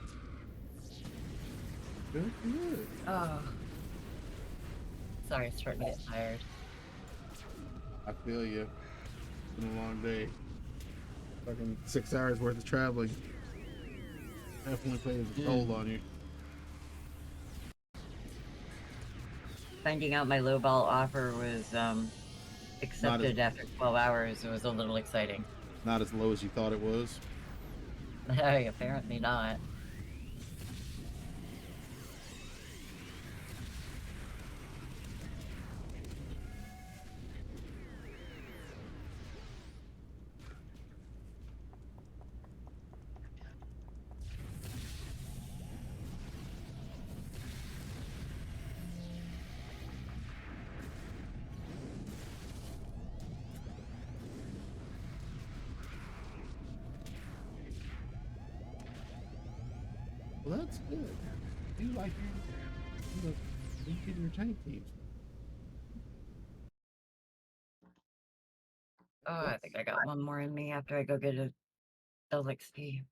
Good, good. Oh. Sorry, I'm starting to get tired. I feel you. It's been a long day. Fucking 6 hours worth of traveling. Definitely plays a toll on you. Finding out my lowball offer was accepted after 12 hours, it was a little exciting. Not as low as you thought it was. Hey, apparently not. Well, that's good. You like your tank teams. Oh, I think I got one more in me after I go get a LXP.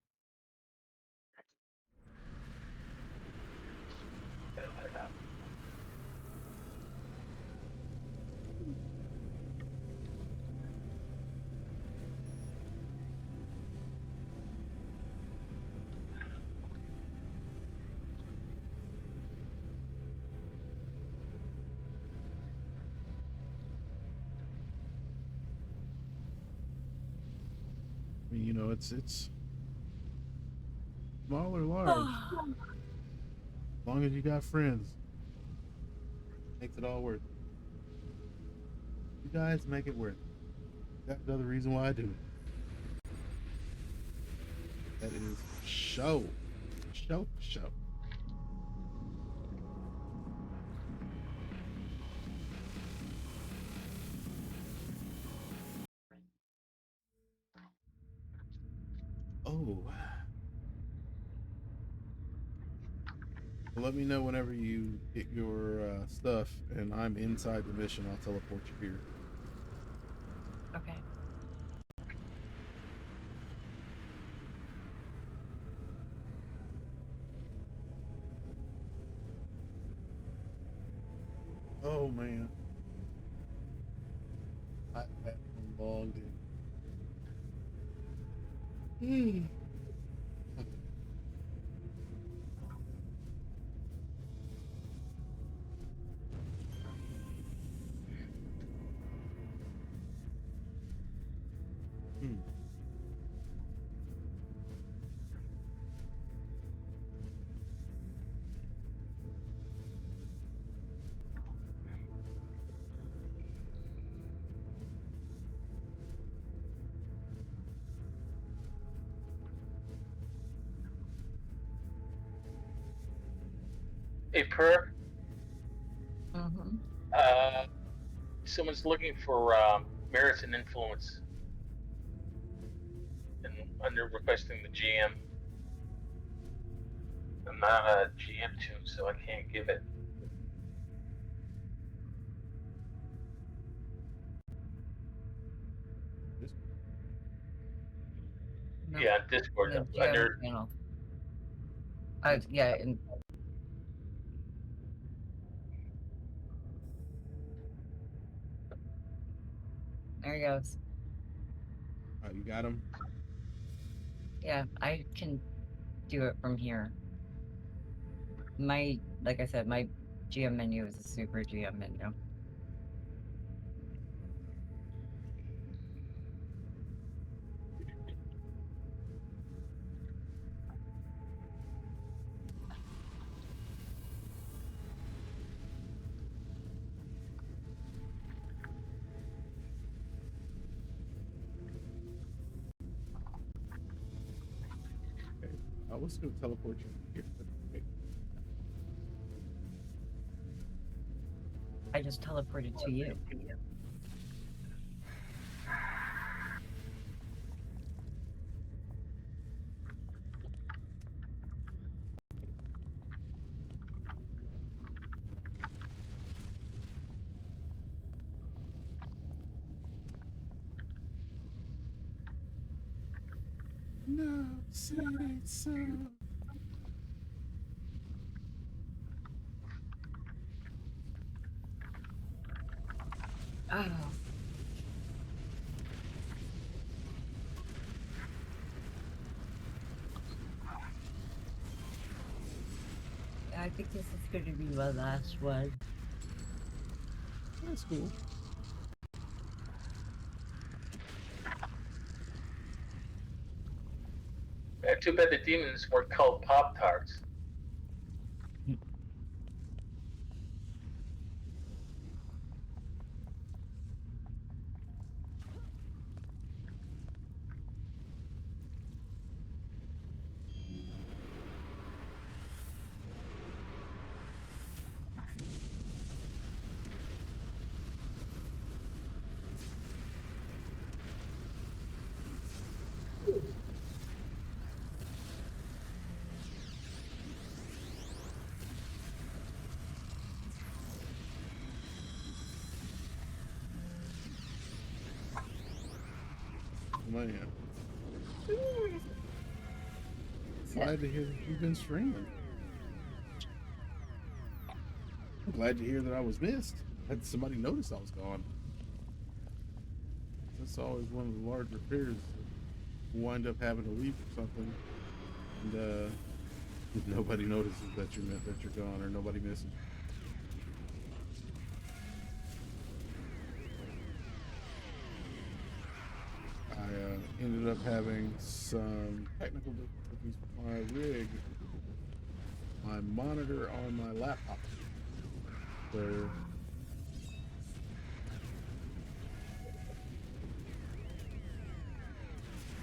You know, it's small or large. As long as you got friends, makes it all worth it. You guys make it worth it. That's another reason why I do it. That is show. Show. Oh. Well, let me know whenever you get your stuff and I'm inside the mission. I'll teleport you here. Okay. Oh man. I had a long day. Hmm. Hmm. Hey, Per, Mm-hmm. someone's looking for merits and influence, and under requesting the GM. I'm not a GM tune, so I can't give it. This No, Yeah, on Discord. the GM Under channel. Yeah, and there he goes. you got him. Yeah, I can do it from here. Like I said, my GM menu is a super GM menu. Okay. I was going to teleport you here. Okay. I just teleported to you. No, say it ain't so. Oh, I think this is going to be my last one. That's cool. too bad the demons were called Pop Tarts. Man. Glad to hear that you've been streaming. I'm glad to hear that I was missed. Had somebody notice I was gone. That's always one of the large repairs. Wind up having to leave or something, and nobody notices that you're gone, or nobody misses. ended up having some technical difficulties with my rig, my monitor on my laptop. So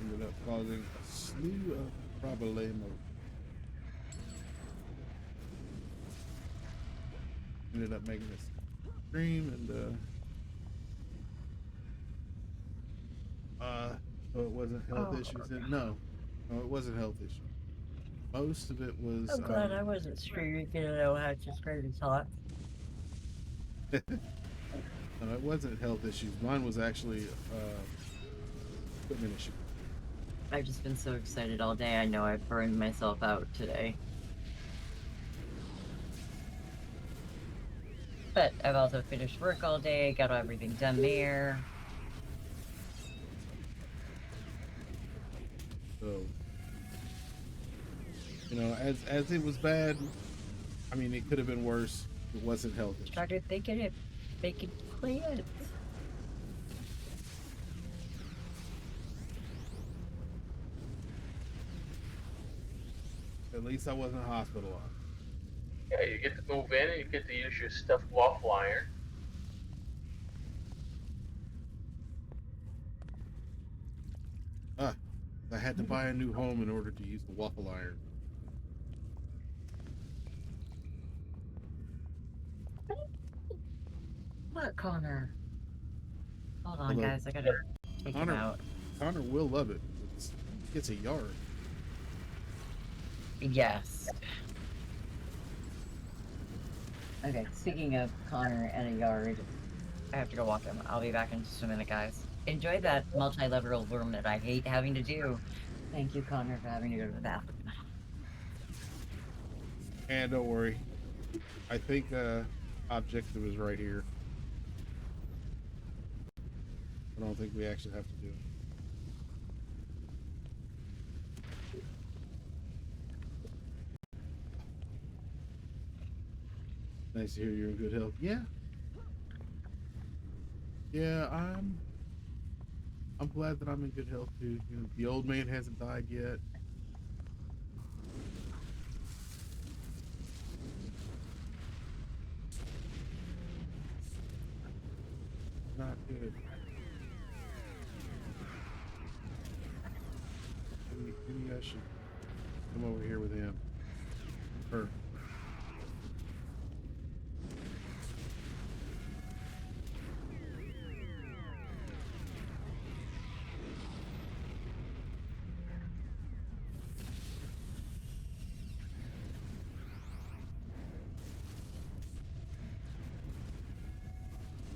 ended up causing a slew of problemos. Ended up making this stream and so it wasn't health issues. No, it wasn't health issues. Most of it was. I'm glad I wasn't streaming. You know how to screen and talk. No, it wasn't health issues. Mine was actually equipment issue. I've just been so excited all day. I know I burned myself out today. But I've also finished work all day, got everything done there. So, you know, as it was bad, I mean, it could have been worse. It wasn't health issues. Started thinking it making plans. At least I wasn't hospitalized. Yeah, you get to move in and you get to use your stuffed waffle iron. I had to buy a new home in order to use the waffle iron. What, Connor? Hold on, Although, guys. I gotta take him out. Connor will love it. It's a yard. Yes. Okay, speaking of Connor and a yard, I have to go walk him. I'll be back in just a minute, guys. Enjoy that multi-level room that I hate having to do. Thank you, Connor, for having to go to the bathroom. And don't worry. I think objective is right here. I don't think we actually have to do it. Nice to hear you're in good health. Yeah. Yeah, I'm glad that I'm in good health too. You know, the old man hasn't died yet. Not good. Maybe I should come over here with him. Her.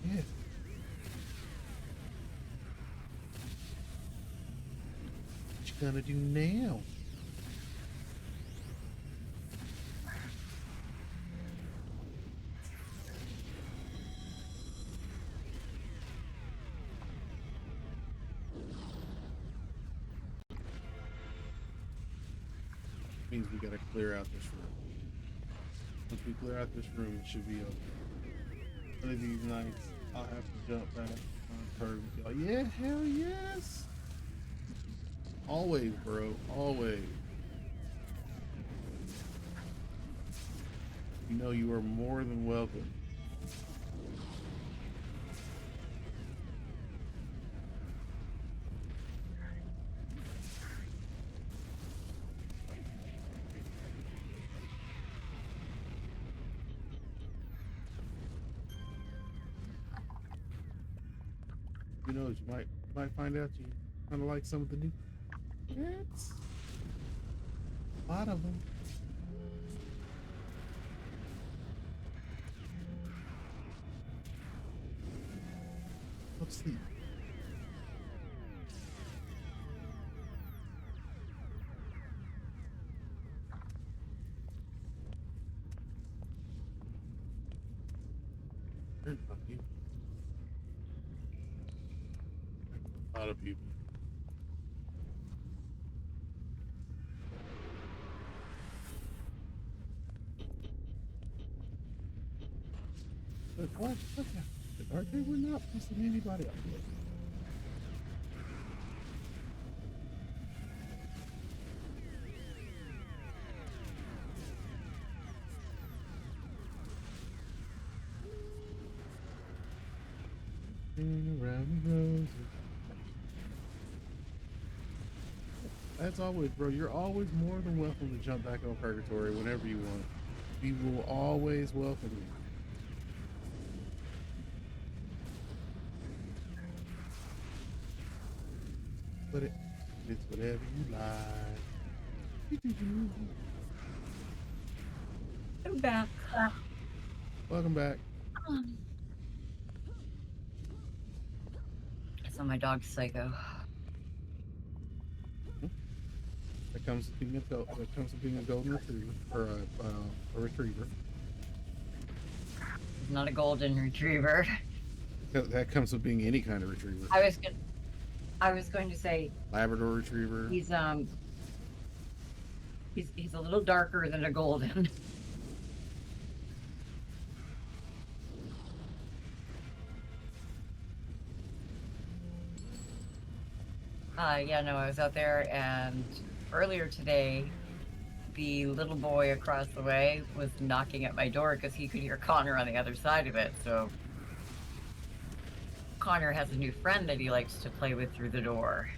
Yeah. What you gonna do now? Means we gotta clear out this room. Once we clear out this room, it should be okay. One of these nights, I'll have to jump back on Purrgatory. Yeah, hell yes! Always, bro. Always. You know you are more than welcome. Who knows? You might find out you kind of like some of the new pets. A lot of them. Let's see. There's a lot of people. But what? Are they? We're not pissing anybody off. Dancing around the roses. As always, bro, you're always more than welcome to jump back on Purgatory whenever you want. We will always welcome you. But it's whatever you like. I'm back. Welcome back. So my dog's psycho. That comes with being a golden retriever or a retriever. He's not a golden retriever. That comes with being any kind of retriever. I was going to say Labrador retriever. he's a little darker than a golden. Yeah, no, I was out there, and earlier today, the little boy across the way was knocking at my door because he could hear Connor on the other side of it. So Connor has a new friend that he likes to play with through the door.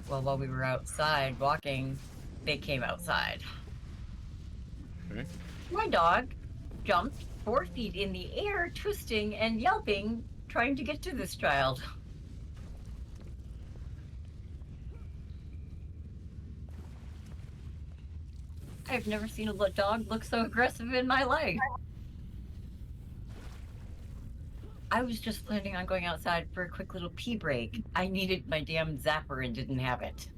Well, while we were outside walking, they came outside. Okay. My dog jumped 4 feet in the air, twisting and yelping, trying to get to this child. I've never seen a dog look so aggressive in my life. I was just planning on going outside for a quick little pee break. I needed my damn zapper and didn't have it.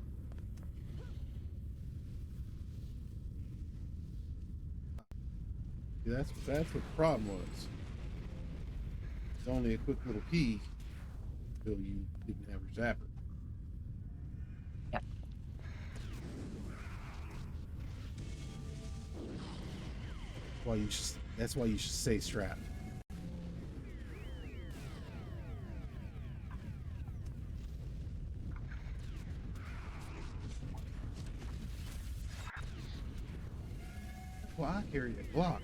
Yeah, that's what the problem was. It's only a quick little pee until you didn't have your zapper. Yep. That's why you should stay strapped. Well, I carry a Glock.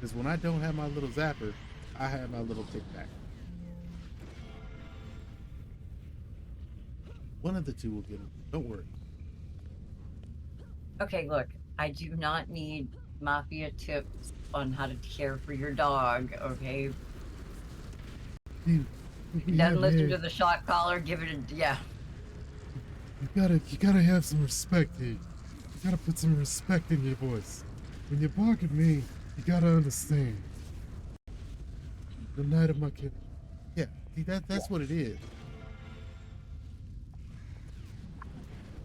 Because when I don't have my little zapper, I have my little tic tac. One of the two will get them. Don't worry. Okay, look, I do not need mafia tips on how to care for your dog, okay? You Then listen to the shot caller, give it a, yeah. You gotta have some respect here. You gotta put some respect in your voice. When you bark at me, you gotta understand. The night of my kid. Yeah, see, that's what it is.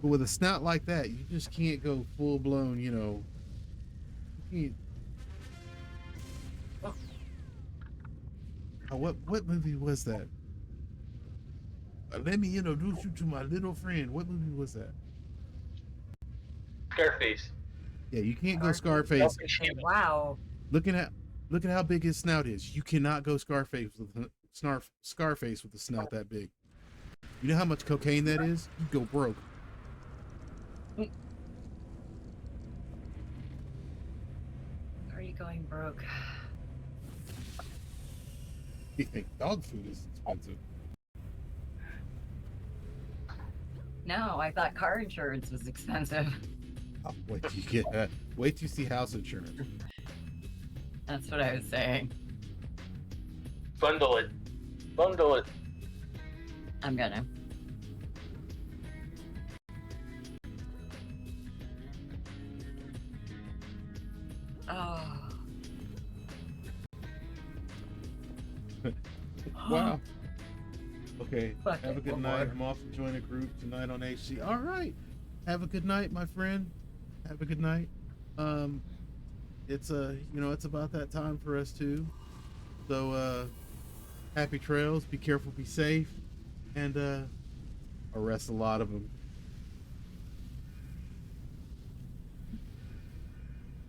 But with a snout like that, you just can't go full blown, you know. You can't. Oh, what movie was that? Let me introduce you to my little friend. What movie was that? Scarface. Yeah, you can't go Scarface. Wow. Look at how big his snout is. You cannot go Scarface with a snout that big. You know how much cocaine that is? You go broke. Are you going broke? You think dog food is expensive? No, I thought car insurance was expensive. Oh, wait till you get that. Wait till you see house insurance. That's what I was saying. Bundle it. Bundle it. I'm gonna. Oh. Wow. Okay. Fuck Have a it, good one night. more. I'm off to join a group tonight on HC. All right. Have a good night, my friend. Have a good night. It's it's about that time for us too. So happy trails. Be careful. Be safe. And arrest a lot of them.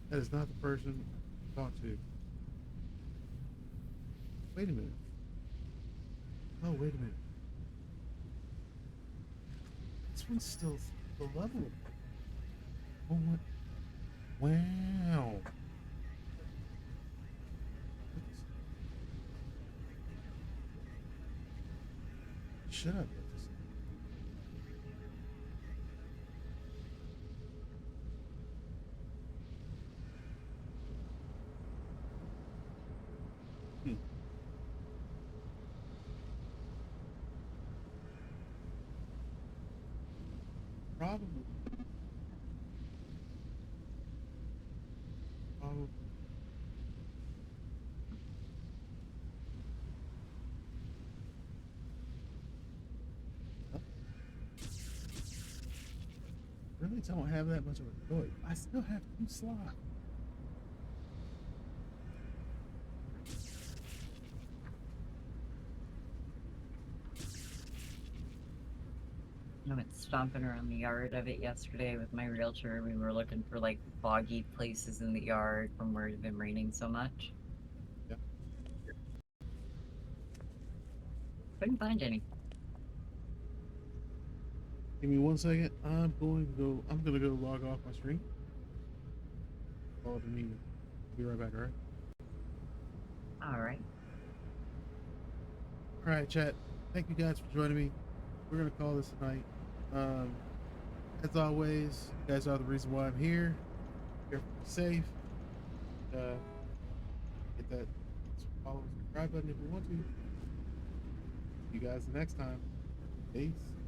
That is not the person to talk to. Wait a minute. Oh, wait a minute. This one's still the level. Oh, what? Wow. should I put this? Hmm. Probably. Probably. Really don't have that much of a choice. I still have 2 slots. I went stomping around the yard of it yesterday with my realtor. We were looking for like boggy places in the yard from where it's been raining so much. Yeah. Couldn't find any. Give me 1 second. I'm gonna go log off my stream. Follow the meeting. Be right back, alright? Alright. Alright, chat. Thank you guys for joining me. We're gonna call this a night. As always, you guys are the reason why I'm here. Careful, be safe. Hit that follow, subscribe button if you want to. See you guys the next time. Peace.